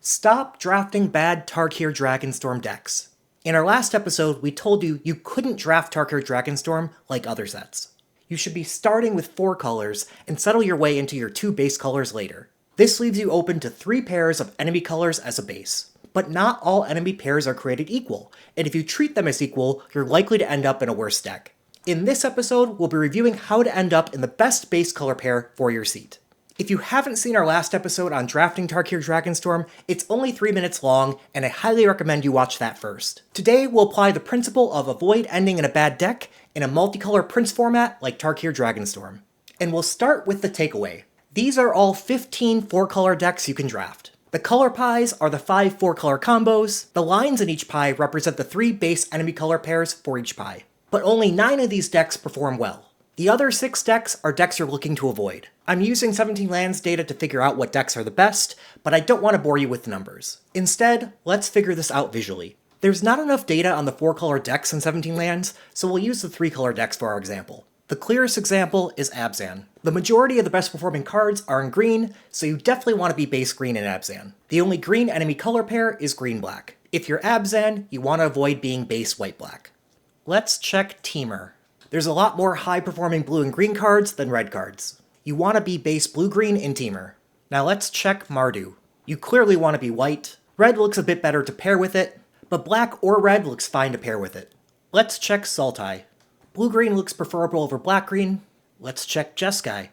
Stop drafting bad Tarkir Dragonstorm decks. In our last episode, we told you you couldn't draft Tarkir Dragonstorm like other sets. You should be starting with 4 colors and settle your way into your 2 base colors later. This leaves you open to 3 pairs of enemy colors as a base. But not all enemy pairs are created equal, and if you treat them as equal, you're likely to end up in a worse deck. In this episode, we'll be reviewing how to end up in the best base color pair for your seat. If you haven't seen our last episode on drafting Tarkir Dragonstorm, it's only 3 minutes long, and I highly recommend you watch that first. Today, we'll apply the principle of avoid ending in a bad deck in a multicolor prince format like Tarkir Dragonstorm. And we'll start with the takeaway. These are all 15 4-color decks you can draft. The color pies are the 5 4-color combos. The lines in each pie represent the 3 base enemy color pairs for each pie. But only 9 of these decks perform well. The other 6 decks are decks you're looking to avoid. I'm using 17 lands data to figure out what decks are the best, but I don't want to bore you with the numbers. Instead, let's figure this out visually. There's not enough data on the 4-color decks in 17 lands, so we'll use the 3-color decks for our example. The clearest example is Abzan. The majority of the best performing cards are in green, so you definitely want to be base green in Abzan. The only green enemy color pair is green-black. If you're Abzan, you want to avoid being base white-black. Let's check Temur. There's a lot more high-performing blue and green cards than red cards. You want to be base blue-green in Temur. Now let's check Mardu. You clearly want to be white. Red looks a bit better to pair with it, but black or red looks fine to pair with it. Let's check Sultai. Blue-green looks preferable over black-green. Let's check Jeskai.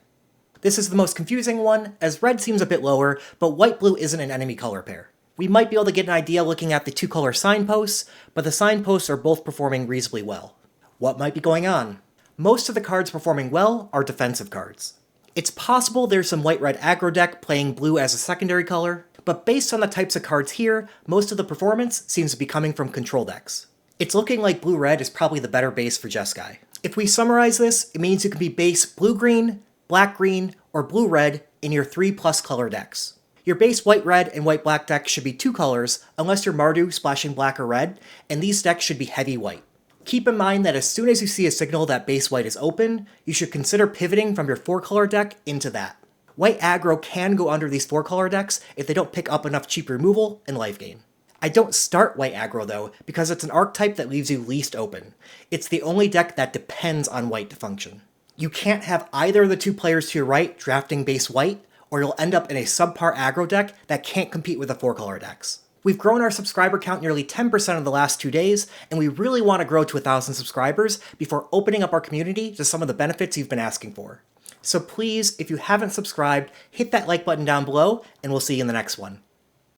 This is the most confusing one, as red seems a bit lower, but white-blue isn't an enemy color pair. We might be able to get an idea looking at the 2-color signposts, but the signposts are both performing reasonably well. What might be going on? Most of the cards performing well are defensive cards. It's possible there's some white-red aggro deck playing blue as a secondary color, but based on the types of cards here, most of the performance seems to be coming from control decks. It's looking like blue-red is probably the better base for Jeskai. If we summarize this, it means you can be base blue-green, black-green, or blue-red in your 3+ color decks. Your base white-red and white-black deck should be 2 colors, unless you're Mardu splashing black or red, and these decks should be heavy white. Keep in mind that as soon as you see a signal that base white is open, you should consider pivoting from your 4-color deck into that. White aggro can go under these 4-color decks if they don't pick up enough cheap removal and life gain. I don't start white aggro though, because it's an archetype that leaves you least open. It's the only deck that depends on white to function. You can't have either of the 2 players to your right drafting base white, or you'll end up in a subpar aggro deck that can't compete with the 4-color decks. We've grown our subscriber count nearly 10% in the last 2 days, and we really want to grow to 1,000 subscribers before opening up our community to some of the benefits you've been asking for. So please, if you haven't subscribed, hit that like button down below, and we'll see you in the next one.